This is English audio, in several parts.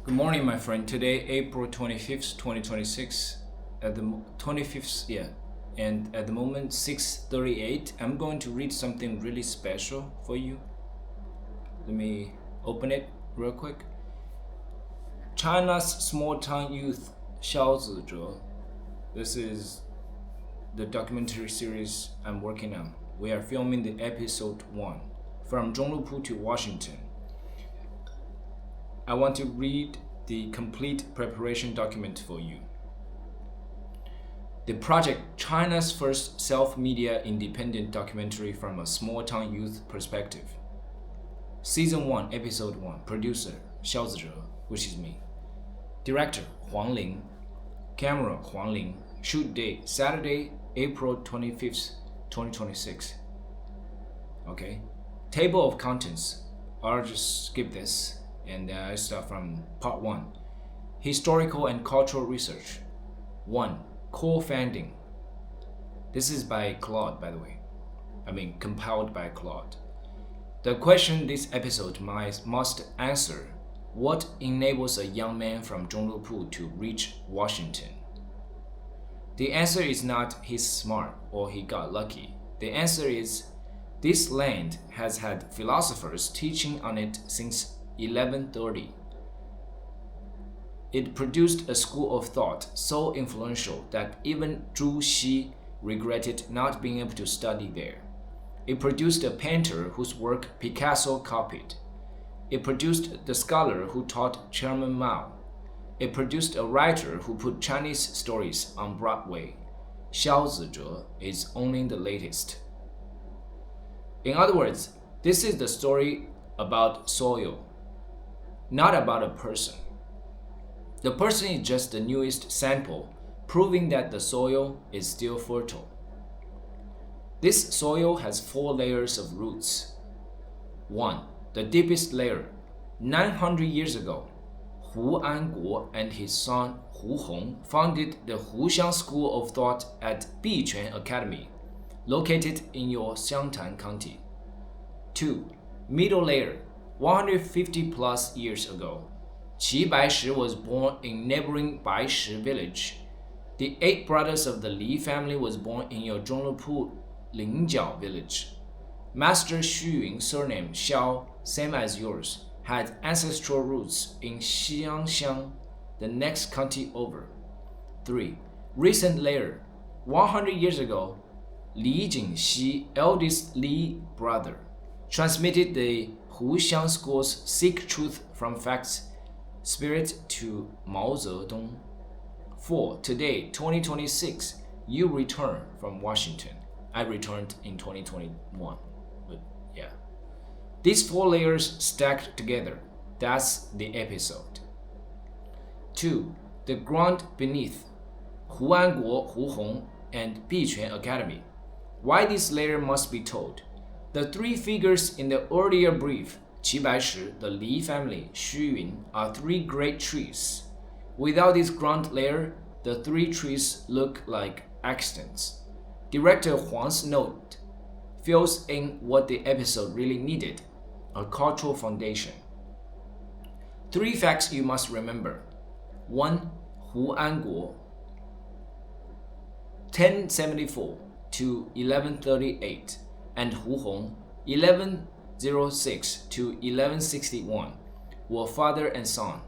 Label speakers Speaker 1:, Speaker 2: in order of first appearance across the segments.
Speaker 1: Good morning, my friend. Today, April 25th, 2026, at the 25th, and at the moment 6:38, I'm going to read something really special for you. Let me open it real quick. China's small-town youth Xiao Zizhe. This is the documentary series I'm working on. We are filming the episode 1 from Zhonglupu to Washington. I want to read the complete preparation document for you. The project, China's first self-media independent documentary from a small-town youth perspective. Season 1, Episode 1. Producer, Xiao Zizhe, which is me. Director, Huang Ling. Camera, Huang Ling. Shoot date, Saturday, April 25th, 2026. Okay. Table of contents. I'll just skip this. And I start from part 1. Historical and cultural research. 1. Core finding. This is by Claude, by the way. Compiled by Claude. The question this episode must answer: what enables a young man from Zhonglupu to reach Washington? The answer is not he's smart or he got lucky. The answer is this land has had philosophers teaching on it since 1130. It produced a school of thought so influential that even Zhu Xi regretted not being able to study there. It produced a painter whose work Picasso copied. It produced the scholar who taught Chairman Mao. It produced a writer who put Chinese stories on Broadway. Xiao Zizhe is only the latest. In other words, this is the story about soil, not about a person. The person is just the newest sample, proving that the soil is still fertile. This soil has 4 layers of roots. 1. The deepest layer. 900 years ago, Hu Anguo and his son Hu Hong founded the Huxiang School of Thought at Biquan Academy, located in your Xiangtan County. 2. Middle layer. 150 plus years ago, Qi Baishi was born in neighboring Baishi village. The 8 brothers of the Li family was born in your Zhonglupu Lingjiao village. Master Xu Yun, surname Xiao, same as yours, had ancestral roots in Xiangxiang, the next county over. 3. Recent layer. 100 years ago, Li Jingxi, eldest Li brother, transmitted the Huxiang School's Seek Truth from Facts spirit to Mao Zedong. 4. Today, 2026, you return from Washington. I returned in 2021, but yeah. These 4 layers stacked together, that's the episode. 2. The ground beneath. Hu Anguo, Hu Hong, and Biquan Academy. Why this layer must be told. The 3 figures in the earlier brief, Qi Baishi, the Li family, Xu Yun, are 3 great trees. Without this ground layer, the 3 trees look like accidents. Director Huang's note fills in what the episode really needed, a cultural foundation. 3 facts you must remember. 1. Hu Anguo, 1074 to 1138. And Hu Hong, 1106 to 1161, were father and son.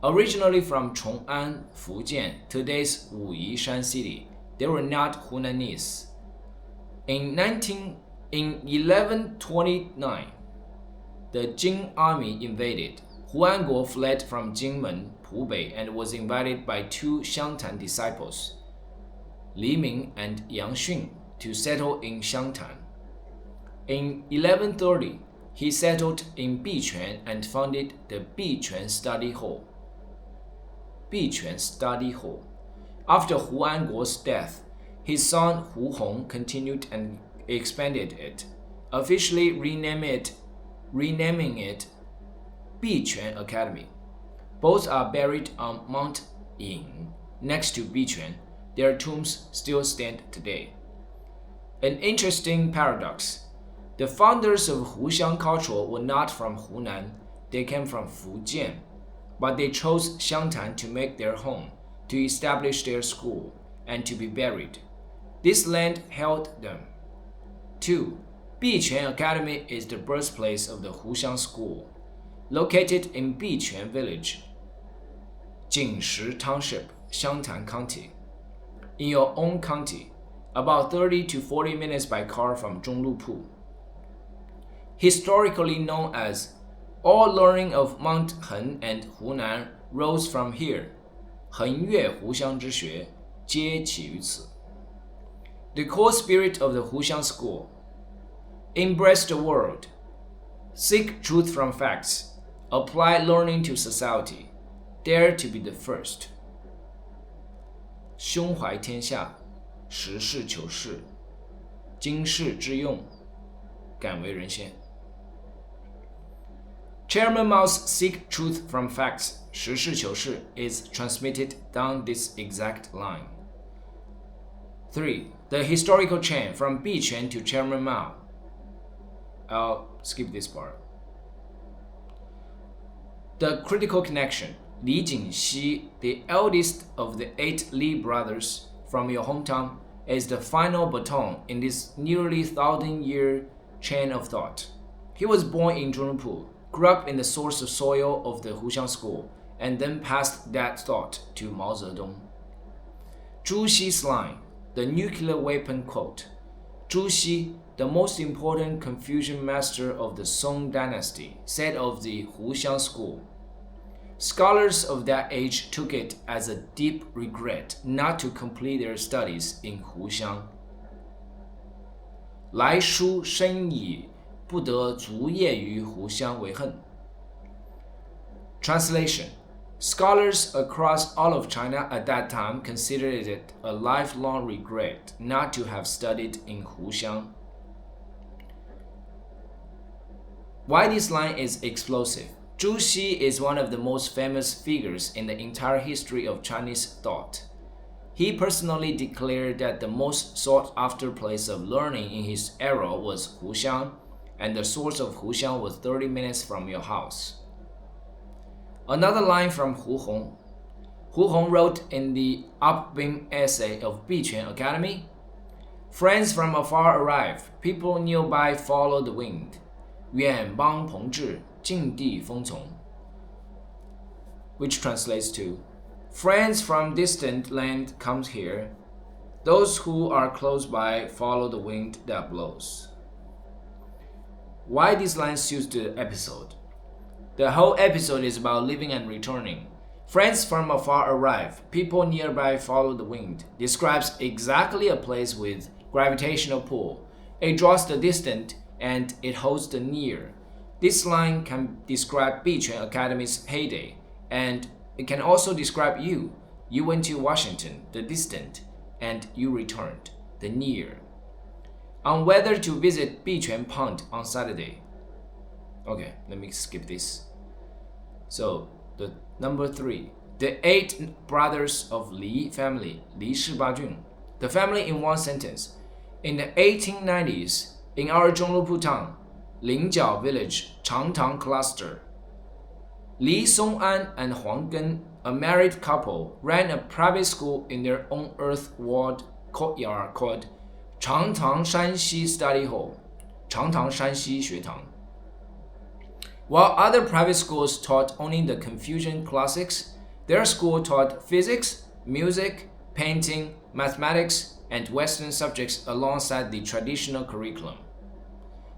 Speaker 1: Originally from Chong'an, Fujian, today's Wuyi, Shan City, they were not Hunanese. In 1129, the Jing army invaded. Hu Anguo fled from Jingmen, Pubei, and was invited by 2 Xiangtan disciples, Li Ming and Yang Xun, to settle in Xiangtan. In 1130, he settled in Biquan and founded the Biquan Study Hall. After Hu Anguo's death, his son Hu Hong continued and expanded it, officially renaming it Biquan Academy. Both are buried on Mount Ying, next to Biquan. Their tombs still stand today. An interesting paradox. The founders of Huxiang culture were not from Hunan, they came from Fujian. but they chose Xiangtan to make their home, to establish their school, and to be buried. This land held them. 2. Biquan Academy is the birthplace of the Huxiang School, located in Biquan Village, Jingshi Township, Xiangtan County, in your own county, about 30 to 40 minutes by car from Zhonglupu. Historically known as all learning of Mount Hen and Hunan rose from here. 横越湖湘之学皆起于此. The core spirit of the Huxiang School: embrace the world, seek truth from facts, apply learning to society, dare to be the first. 胸怀天下，实事求是，经世致用，敢为人先。Chairman Mao's seek truth from facts, 实事求是 is transmitted down this exact line. 3. The historical chain from Biquan to Chairman Mao. I'll skip this part. The critical connection. Li Jingxi, the eldest of the 8 Li brothers from your hometown, is the final baton in this nearly 1,000-year chain of thought. He was born in Zhonglupu, grew up in the source of soil of the Huxiang School, and then passed that thought to Mao Zedong. Zhu Xi's line, the nuclear weapon quote. Zhu Xi, the most important Confucian master of the Song dynasty, said of the Huxiang School, scholars of that age took it as a deep regret not to complete their studies in Huxiang. 来书深矣，不得卒业于湖湘为恨. Translation: Scholars across all of China at that time considered it a lifelong regret not to have studied in Huxiang. Why this line is explosive? Zhu Xi is one of the most famous figures in the entire history of Chinese thought. He personally declared that the most sought-after place of learning in his era was Huxiang, and the source of Huxiang was 30 minutes from your house. Another line from Hu Hong. Hu Hong wrote in the upbeam essay of Biquan Academy, "Friends from afar arrive, people nearby follow the wind. 远邦朋至，近地风从." Which translates to, friends from distant land come here. Those who are close by follow the wind that blows. Why these lines suit the episode? The whole episode is about leaving and returning. Friends from afar arrive, people nearby follow the wind describes exactly a place with gravitational pull. It draws the distant and it holds the near. This line can describe Biquan Academy's heyday, and it can also describe you. You went to Washington, the distant, and you returned, the near. On whether to visit Biquan Pond on Saturday. Okay, let me skip this. So, the number 3. The 8 brothers of Li family, Li Shibajun. The family in one sentence. In the 1890s, in our Zhonglupu town, Lingjiao village, Changtang cluster, Li Song'an and Huang Gen, a married couple, ran a private school in their own earth-walled courtyard called Changtang Shanxi Study Hall, Changtang Shanxi 学堂. While other private schools taught only the Confucian classics, their school taught physics, music, painting, mathematics, and Western subjects alongside the traditional curriculum.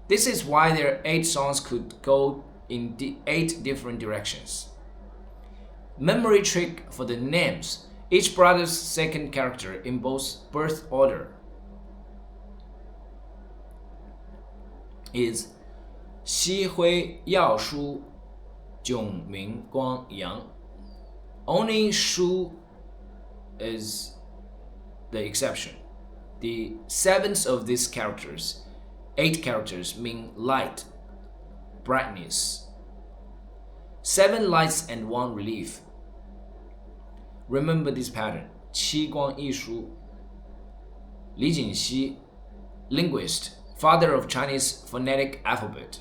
Speaker 1: This is why their 8 songs could go in 8 different directions. Memory trick for the names. Each brother's second character in both birth order is 西辉耀书炯明光阳. Only Shu is the exception. The 7th of these characters, 8 characters, mean light, brightness. 7 lights and 1 relief. Remember this pattern. 七光一书. Li Jingxi, linguist, father of Chinese phonetic alphabet,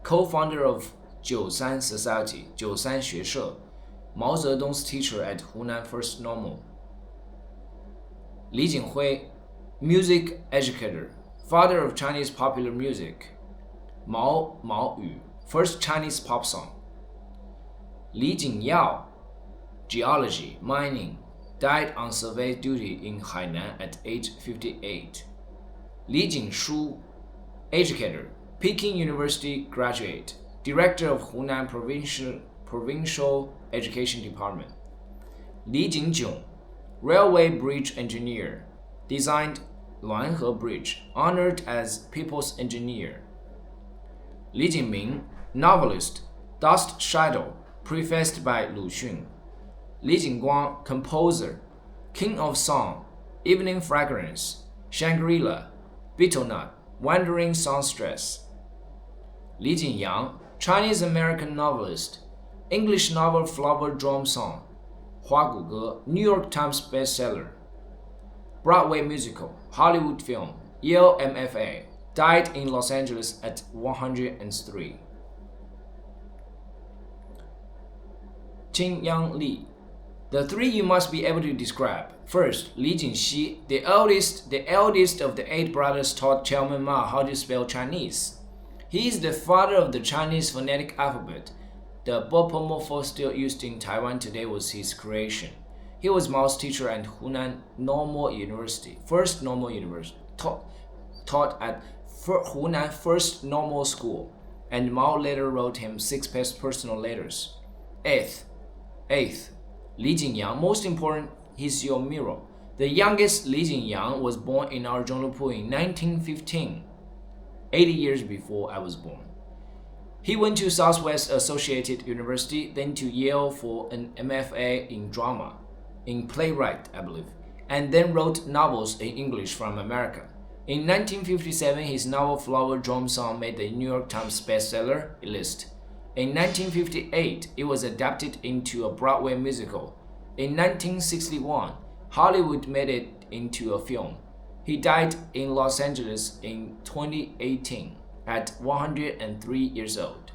Speaker 1: co-founder of 九三 Society, 九三学社, Mao Zedong's teacher at Hunan First Normal. Li Jinghui, music educator, father of Chinese popular music. Mao Yu, first Chinese pop song. Li Jingyao, geology, mining, died on survey duty in Hainan at age 58. Li Jingshu, educator, Peking University graduate, director of Hunan Provincial Education Department. Li Jingjiong, railway bridge engineer, designed Luanhe Bridge, honored as People's Engineer. Li Jingming, novelist, Dust Shadow, prefaced by Lu Xun. Li Jingguang, composer, King of Song, Evening Fragrance, Shangri-La, Beetle Nut, Wandering Songstress. Li Jinyang, Chinese-American novelist, English novel Flower Drum Song, Hua Gu Ge, New York Times bestseller. Broadway musical, Hollywood film, Yale MFA, died in Los Angeles at 103. Qin Yang Li. The three you must be able to describe. First, Li Jingxi, the eldest of the 8 brothers, taught Chairman Mao how to spell Chinese. He is the father of the Chinese phonetic alphabet. The bopomorpho still used in Taiwan today was his creation. He was Mao's teacher at Hunan Normal University, First Normal University, taught at Hunan First Normal School, and Mao later wrote him 6 personal letters. Eighth, Li Jingyang, most important, he's your mirror. The youngest Li Jingyang was born in our Zhonglupu in 1915, 80 years before I was born. He went to Southwest Associated University, then to Yale for an MFA in drama, in playwright, I believe, and then wrote novels in English from America. In 1957, his novel Flower Drum Song made the New York Times bestseller list. In 1958, it was adapted into a Broadway musical. In 1961, Hollywood made it into a film. He died in Los Angeles in 2018 at 103 years old.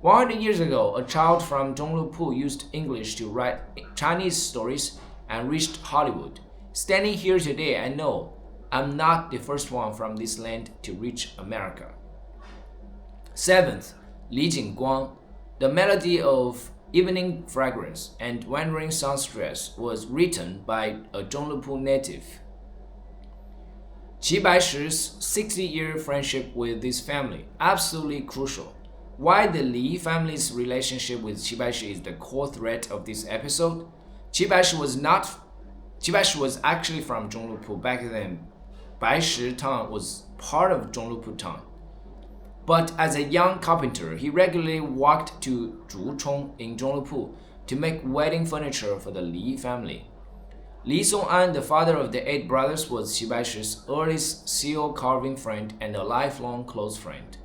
Speaker 1: 100 years ago, a child from Zhonglupu used English to write Chinese stories and reached Hollywood. Standing here today, I know I'm not the first one from this land to reach America. Seventh, Li Jingguang. The melody of Evening Fragrance and Wandering Songstress was written by a Zhonglupu native. Qi Baishi's 60-year friendship with this family, absolutely crucial. Why the Li family's relationship with Qi Baishi is the core thread of this episode. Qi Baishi was actually from Zhonglupu. Back then, Baishi town was part of Zhonglupu town. But as a young carpenter, he regularly walked to Zhuchong in Zhonglupu to make wedding furniture for the Li family. Li Song'an, the father of the 8 brothers, was Qi Baishi's earliest seal carving friend and a lifelong close friend.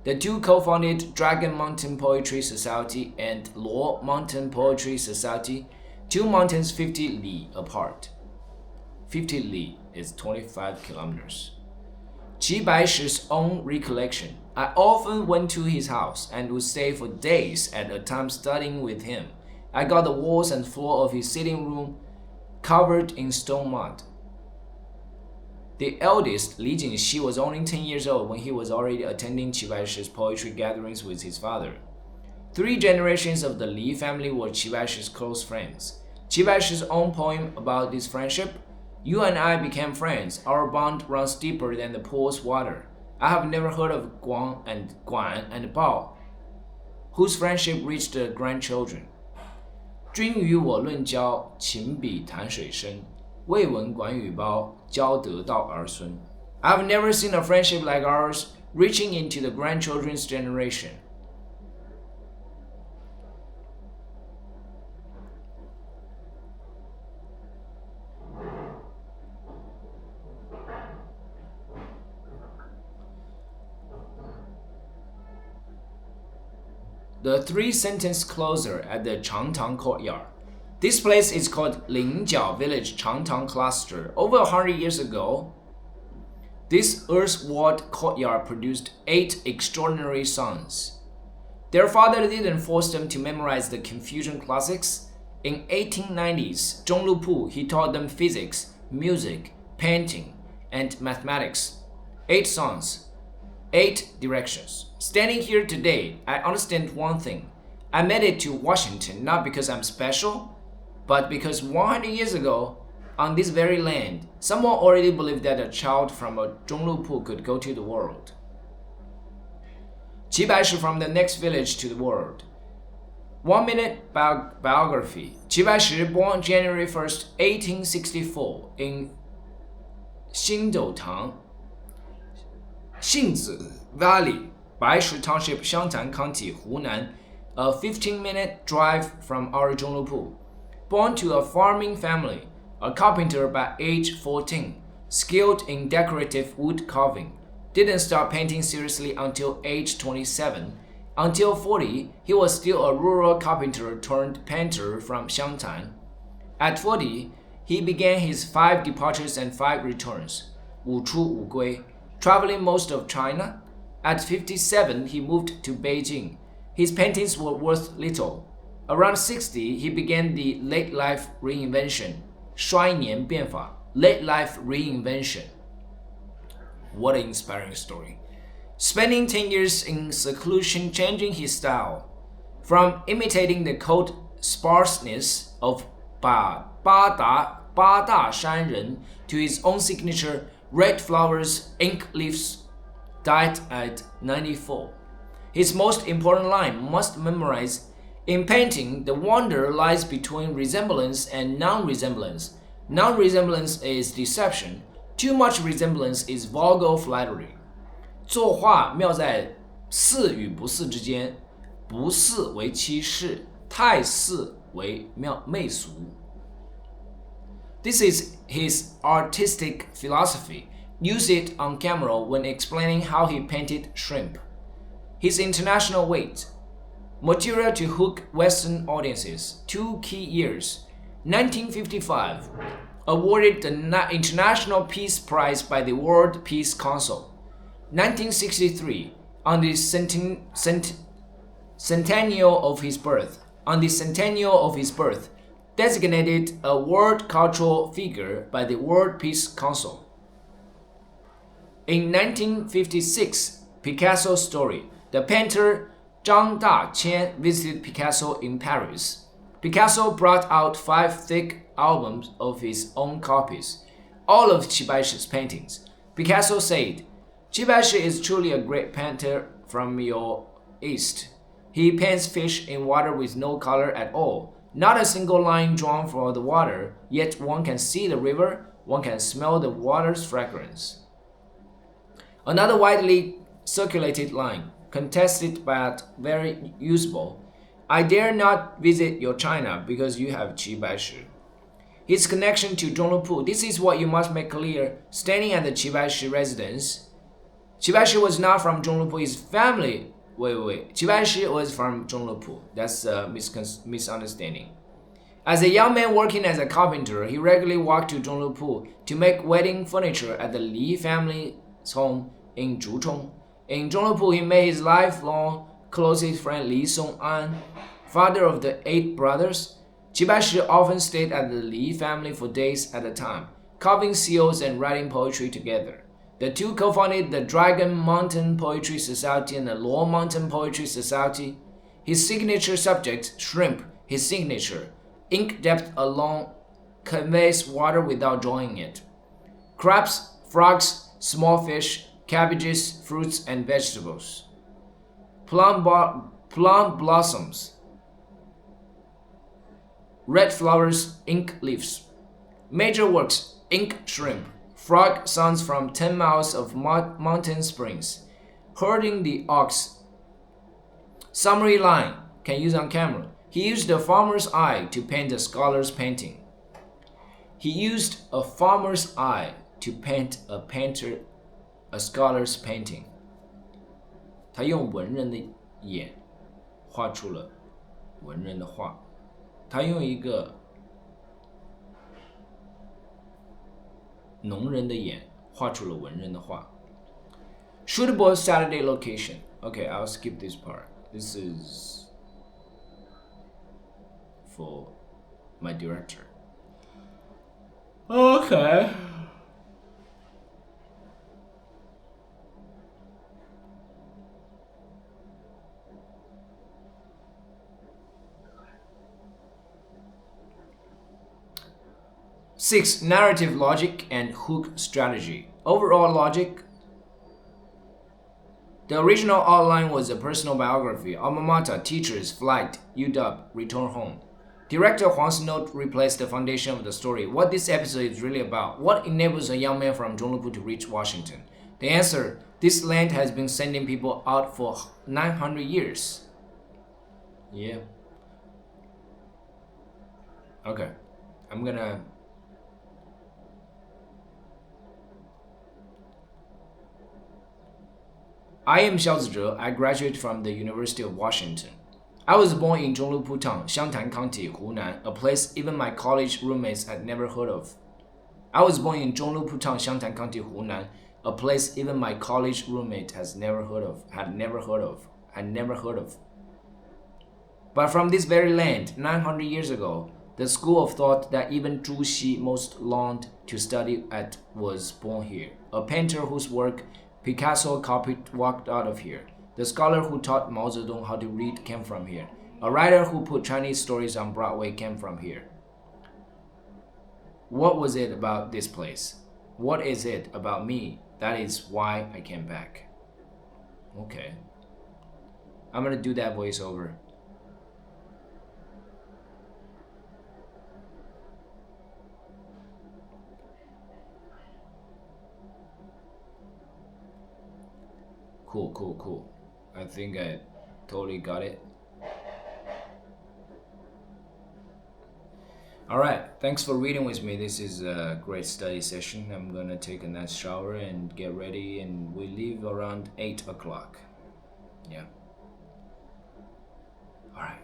Speaker 1: The two co-founded Dragon Mountain Poetry Society and Luo Mountain Poetry Society, 2 mountains 50 li apart. 50 li is 25 kilometers. Qi Baishi's own recollection. I often went to his house and would stay for days at a time studying with him. I got the walls and floor of his sitting room covered in stone mud. The eldest, Li Jingxi, was only 10 years old when he was already attending Qi Baishi's poetry gatherings with his father. 3 generations of the Li family were Qi Baishi's close friends. Qi Baishi's own poem about this friendship, "You and I became friends. Our bond runs deeper than the pool's water. I have never heard of Guan and Bao, whose friendship reached the grandchildren. 君与我论交，情比潭水深。未闻管与胞，交得到儿孙。" I've never seen a friendship like ours reaching into the grandchildren's generation. The 3-sentence closer at the Changtang courtyard. This place is called Lingjiao Village Changtang Cluster. Over 100 years ago, this earth-walled courtyard produced 8 extraordinary sons. Their father didn't force them to memorize the Confucian classics. In 1890s, Zhonglupu, he taught them physics, music, painting, and mathematics. 8 sons, 8 directions. Standing here today, I understand one thing. I made it to Washington not because I'm special, but because 100 years ago, on this very land, someone already believed that a child from a Zhonglupu could go to the world. Qi Baishi from the next village to the world. 1-minute biography. Qi Baishi, born January 1st, 1864 in Xindoutang, Xinzi Valley, Baishi Township, Xiangtan County, Hunan, a 15-minute drive from our Zhonglupu. Born to a farming family, a carpenter by age 14, skilled in decorative wood carving. Didn't start painting seriously until age 27. Until 40, he was still a rural carpenter turned painter from Xiangtan. At 40, he began his 5 departures and 5 returns, 五出五归, traveling most of China. At 57, he moved to Beijing. His paintings were worth little. Around 60, he began the late life reinvention, 衰年变法, late life reinvention. What an inspiring story. Spending 10 years in seclusion, changing his style. From imitating the cold sparseness of 八大山人 to his own signature red flowers, ink leaves, died at 94. His most important line must memorize. In painting, the wonder lies between resemblance and non-resemblance. Non-resemblance is deception. Too much resemblance is vulgar flattery. 作画妙在似与不似之间，不似为欺世，太似为媚俗。This is his artistic philosophy. Use it on camera when explaining how he painted shrimp. His international weight. Material to hook Western audiences. 2 key years. 1955. Awarded the International Peace Prize by the World Peace Council. 1963. On the centennial of his birth. Designated a world cultural figure by the World Peace Council. In 1956, Picasso's story. The painter Zhang Daqian visited Picasso in Paris. Picasso brought out 5 thick albums of his own copies, all of Qi Baishi's paintings. Picasso said, Qi Baishi is truly a great painter from your East. He paints fish in water with no color at all. Not a single line drawn for the water, yet one can see the river, one can smell the water's fragrance. Another widely circulated line, contested but very usable. I dare not visit your China because you have Qi Baishi. His connection to Zhonglupu, this is what you must make clear standing at the Qi Baishi residence. Qi Baishi was not from Zhonglupu, his family. Qi Baishi was from Zhonglupu. That's a misunderstanding. As a young man working as a carpenter, he regularly walked to Zhonglupu to make wedding furniture at the Li family's home in Zhuchong. In Zhonglupu, he met his lifelong closest friend Li Song'an, father of the 8 brothers. Qi Baishi often stayed at the Li family for days at a time, carving seals and writing poetry together. The two co-founded the Dragon Mountain Poetry Society and the Luo Mountain Poetry Society. His signature subject, shrimp, his signature, ink depth alone conveys water without drawing it. Crabs, frogs, small fish, cabbages, fruits, and vegetables. Plum blossoms, red flowers, ink leaves. Major works, ink shrimp, frog sons from 10 miles of mountain springs, herding the ox. Summary line, can use on camera. He used a farmer's eye to paint a scholar's painting. He used a farmer's eye to paint a scholar's painting. 他用文人的眼画出了文人的画。他用一个农人的眼画出了文人的画。Suitable Saturday location. Okay, I'll skip this part. This is for my director. Okay. Six, narrative logic and hook strategy. Overall logic. The original outline was a personal biography, alma mater, teachers, flight, UW, return home. Director Huang's note replaced the foundation of the story. What this episode is really about. What enables a young man from Zhonglupu to reach Washington? The answer, this land has been sending people out for 900 years. Yeah. Okay. I'm gonna... I am Xiao Zizhe. I graduated from the University of Washington. I was born in Zhonglupu Town, Xiangtan County, Hunan, a place even my college roommates had never heard of. I was born in Zhonglupu Town, Xiangtan County, Hunan, a place even my college roommate had never heard of. But from this very land, 900 years ago, the school of thought that even Zhu Xi most longed to study at was born here. A painter whose work Picasso copied walked out of here. The scholar who taught Mao Zedong how to read came from here. A writer who put Chinese stories on Broadway came from here. What was it about this place? What is it about me? That is why I came back. Okay. I'm gonna do that voiceover. Cool. I think I totally got it. Alright, thanks for reading with me. This is a great study session. I'm gonna take a nice shower and get ready, and we leave around 8 o'clock. Yeah. Alright.